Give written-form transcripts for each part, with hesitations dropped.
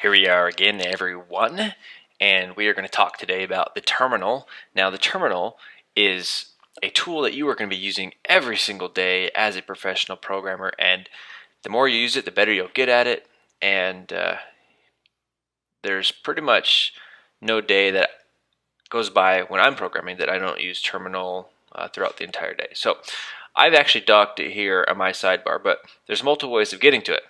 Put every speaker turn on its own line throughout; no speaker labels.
Here we are again, everyone, and we are going to talk today about the terminal. Now, the terminal is a tool that you are going to be using every single day as a professional programmer, and the more you use it, the better you'll get at it. And there's pretty much no day that goes by when I'm programming that I don't use terminal throughout the entire day. So I've actually docked it here on my sidebar, but there's multiple ways of getting to it.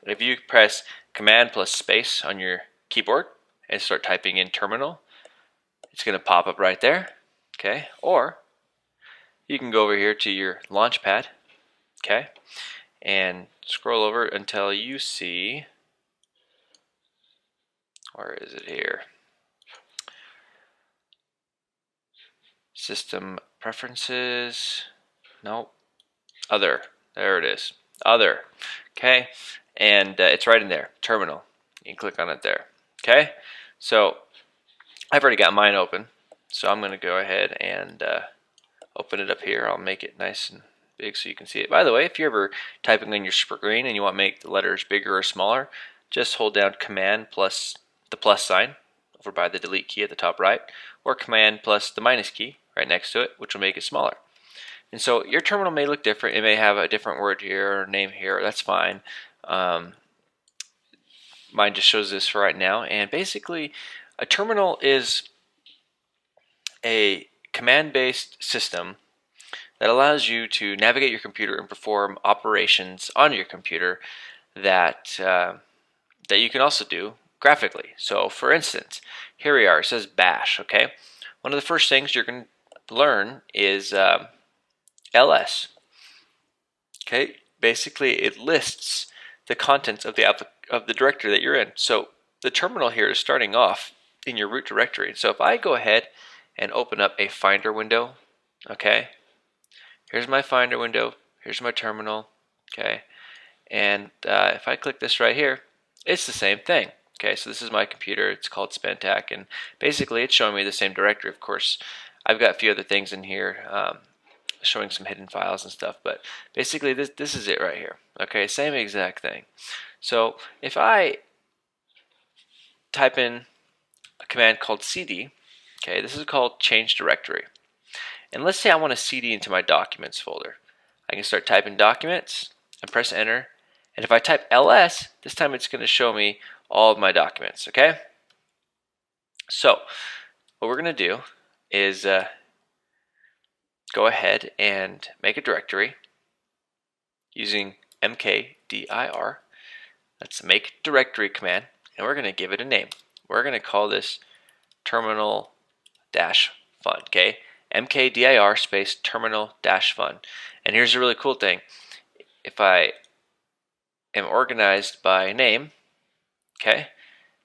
If you press Command plus space on your keyboard and start typing in terminal, it's going to pop up right there. Okay, or you can go over here to your launch pad, okay, and scroll over until you see, where is it here? System preferences, nope, other, there it is, other, okay, and it's right in there, terminal. You can click on it there, okay. So I've already got mine open, so I'm going to go ahead and open it up here. I'll make it nice and big so you can see it. By the way, if you're ever typing on your screen and you want to make the letters bigger or smaller, just hold down Command plus the plus sign over by the delete key at the top right, or Command plus the minus key right next to it, which will make it smaller. And so your terminal may look different. It may have a different word here or name here. That's fine. Mine just shows this for right now. And basically, a terminal is a command-based system that allows you to navigate your computer and perform operations on your computer that that you can also do graphically. So, for instance, here we are. It says Bash. Okay, one of the first things you're going to learn is ls. Okay, basically it lists the contents of the directory that you're in. So the terminal here is starting off in your root directory. So if I go ahead and open up a Finder window, okay, here's my Finder window, here's my terminal, okay, and if I click this right here, it's the same thing. Okay, so this is my computer. It's called Spentak, and basically it's showing me the same directory. Of course, I've got a few other things in here, showing some hidden files and stuff, but basically this is it right here. Okay, same exact thing. So if I type in a command called cd, okay, this is called change directory, and let's say I want to cd into my documents folder. I can start typing documents and press enter, and if I type ls, this time it's going to show me all of my documents. Okay, so what we're going to do is go ahead and make a directory using mkdir. That's the make directory command, and we're going to give it a name. We're going to call this terminal dash fun. Okay, mkdir space terminal dash fun. And here's a really cool thing. If I am organized by name, okay,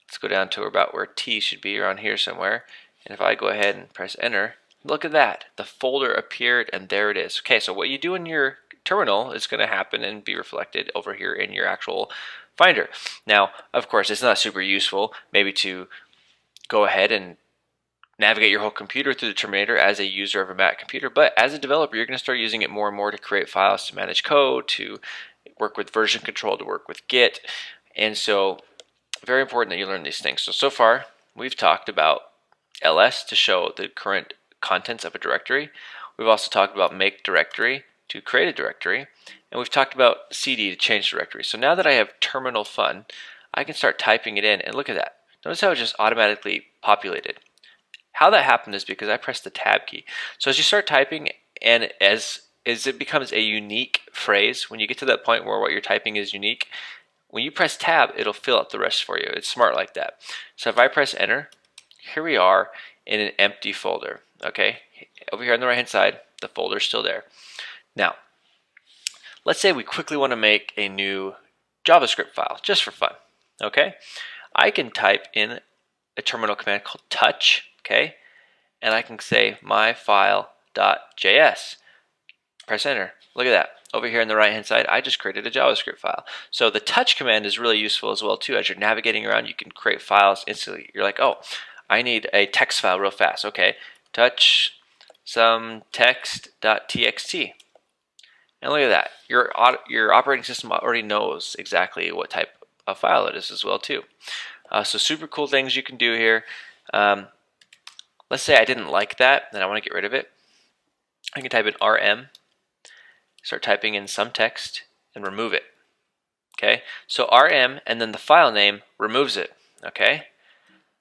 let's go down to about where T should be, around here somewhere. And if I go ahead and press enter, look at that. The folder appeared, and there it is. Okay, so what you do in your terminal is going to happen and be reflected over here in your actual Finder. Now, of course, it's not super useful maybe to go ahead and navigate your whole computer through the Terminator as a user of a Mac computer, but as a developer, you're going to start using it more and more to create files, to manage code, to work with version control, to work with Git, and so very important that you learn these things. So far, we've talked about ls to show the current contents of a directory. We've also talked about make directory to create a directory, and we've talked about cd to change directory. So now that I have terminal fun, I can start typing it in, and look at that. Notice how it just automatically populated. How that happened is because I pressed the tab key. So as you start typing, and as it becomes a unique phrase, when you get to that point where what you're typing is unique, when you press tab, it'll fill out the rest for you. It's smart like that. So if I press enter, here we are in an empty folder. Okay, over here on the right hand side, the folder's still there. Now, let's say we quickly want to make a new JavaScript file just for fun. Okay, I can type in a terminal command called touch, okay, and I can say myfile.js. Press enter. Look at that. Over here on the right hand side, I just created a JavaScript file. So the touch command is really useful as well too. As you're navigating around, you can create files instantly. You're like, oh, I need a text file real fast. Okay, touch some text.txt. And look at that. Your operating system already knows exactly what type of file it is as well too. So super cool things you can do here. Let's say I didn't like that and I want to get rid of it. I can type in rm, start typing in some text, and remove it. Okay, so rm and then the file name removes it. Okay,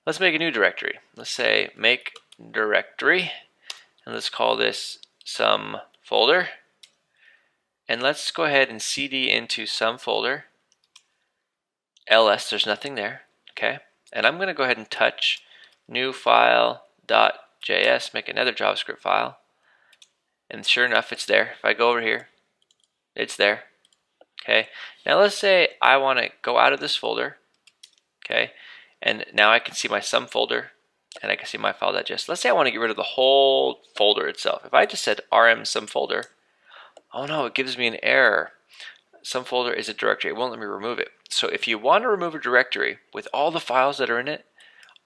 let's make a new directory. Let's say make directory, and let's call this some folder. And let's go ahead and cd into some folder. ls, there's nothing there. Okay, and I'm going to go ahead and touch new file.js, make another JavaScript file. And sure enough, it's there. If I go over here, it's there. Okay, now let's say I want to go out of this folder. Okay, and now I can see my sum folder and I can see my file.js. Let's say I want to get rid of the whole folder itself. If I just said rm sum folder, oh no, it gives me an error. Some folder is a directory. It won't let me remove it. So if you want to remove a directory with all the files that are in it,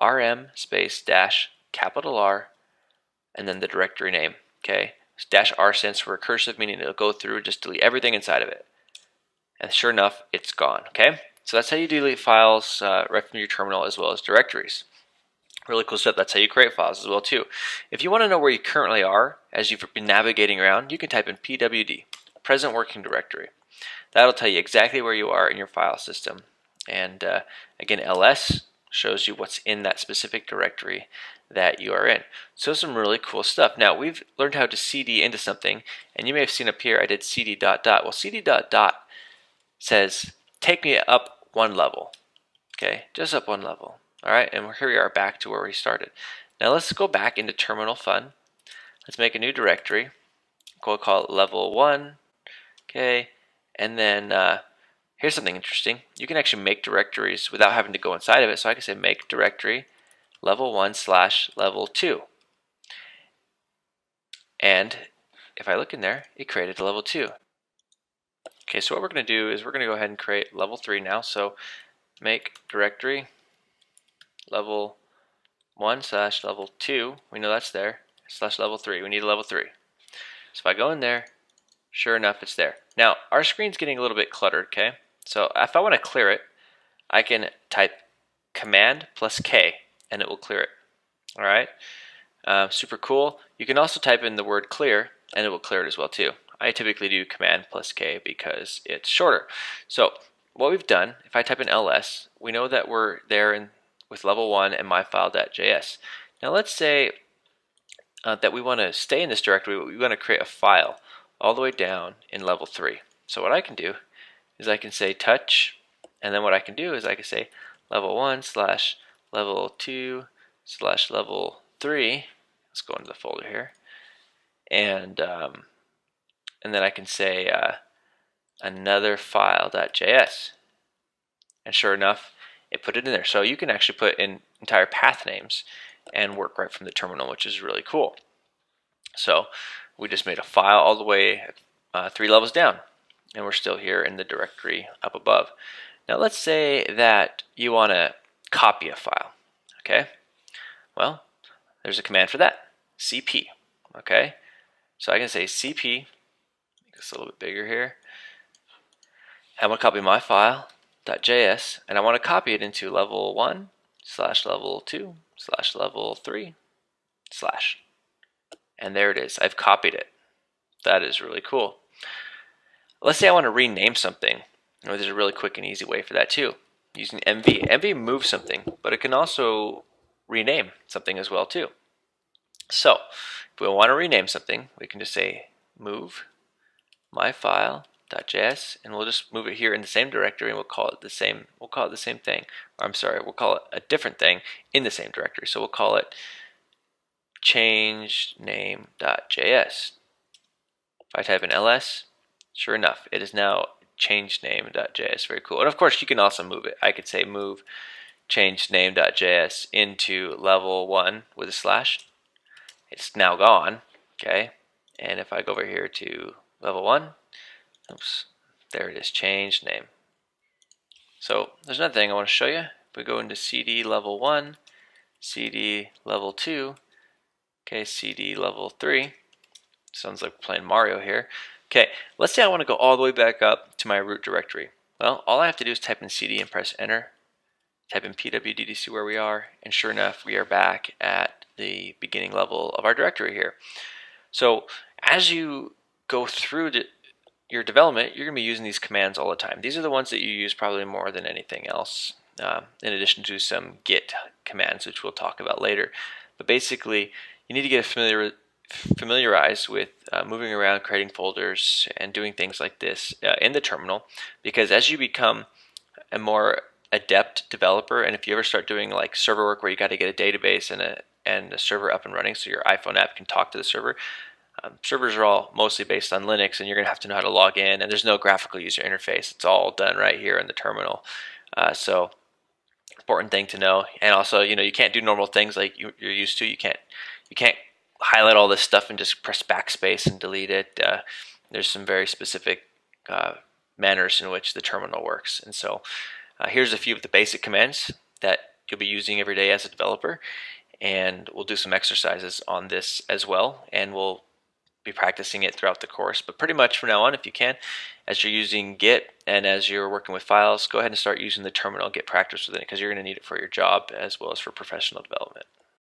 rm space dash capital R and then the directory name. Okay, dash R stands for recursive, meaning it'll go through and just delete everything inside of it. And sure enough, it's gone. Okay, so that's how you delete files right from your terminal as well as directories. Really cool stuff. That's how you create files as well too. If you want to know where you currently are as you've been navigating around, you can type in pwd, present working directory. That'll tell you exactly where you are in your file system. And again, ls shows you what's in that specific directory that you are in. So some really cool stuff. Now we've learned how to cd into something, and you may have seen up here I did cd dot dot. Well, cd dot dot says take me up one level. Okay, just up one level. All right, and here we are back to where we started. Now let's go back into terminal fun. Let's make a new directory. We'll call it level 1. Okay, and then here's something interesting. You can actually make directories without having to go inside of it. So I can say make directory level 1 / level 2. And if I look in there, it created a level 2. Okay, so what we're going to do is we're going to go ahead and create level 3 now. So make directory level 1 / level 2. We know that's there. / level 3. We need a level 3. So if I go in there, sure enough, it's there. Now, our screen's getting a little bit cluttered, okay? So if I want to clear it, I can type Command + K, and it will clear it. All right? Super cool. You can also type in the word clear, and it will clear it as well, too. I typically do Command + K because it's shorter. So what we've done, if I type in ls, we know that we're there with level 1 and myfile.js. Now let's say that we want to stay in this directory, but we want to create a file all the way down in level 3. So what I can do is I can say touch, and then what I can do is I can say level 1 / level 2 / level 3. Let's go into the folder here, and then I can say another file.js, and sure enough, it put it in there. So you can actually put in entire path names and work right from the terminal, which is really cool. So we just made a file all the way 3 levels down, and we're still here in the directory up above. Now let's say that you want to copy a file. Okay, well, there's a command for that, cp. Okay, so I can say cp, make this a little bit bigger here. I want to copy my file.js, and I want to copy it into level 1 / level 2 / level 3 /. And there it is. I've copied it. That is really cool. Let's say I want to rename something. There's a really quick and easy way for that too. Using MV. MV moves something, but it can also rename something as well too. So if we want to rename something, we can just say move myfile.js, and we'll just move it here in the same directory, and we'll call it the same. We'll call it the same thing. Or I'm sorry, we'll call it a different thing in the same directory. So we'll call it change name.js. If I type in ls, sure enough, it is now change name.js. Very cool. And of course, you can also move it. I could say move change name.js into level 1 with a /. It's now gone. Okay. And if I go over here to level 1, oops, there it is, change name. So there's another thing I want to show you. If we go into cd level 1, cd level 2, okay, cd level 3, sounds like we're playing Mario here. Okay, let's say I want to go all the way back up to my root directory. Well, all I have to do is type in cd and press enter, type in pwd to see where we are, and sure enough, we are back at the beginning level of our directory here. So as you go through your development, you're going to be using these commands all the time. These are the ones that you use probably more than anything else, in addition to some git commands, which we'll talk about later. But basically, you need to get familiarized with moving around, creating folders, and doing things like this in the terminal, because as you become a more adept developer, and if you ever start doing like server work where you got to get a database and a server up and running so your iPhone app can talk to the server, servers are all mostly based on Linux, and you're going to have to know how to log in, and there's no graphical user interface. It's all done right here in the terminal. So important thing to know. And also, you can't do normal things like you're used to. You can't highlight all this stuff and just press backspace and delete it. There's some very specific manners in which the terminal works. And so here's a few of the basic commands that you'll be using every day as a developer, and we'll do some exercises on this as well, and we'll be practicing it throughout the course. But pretty much from now on, if you can, as you're using Git and as you're working with files, go ahead and start using the terminal, get practice with it, because you're going to need it for your job as well as for professional development.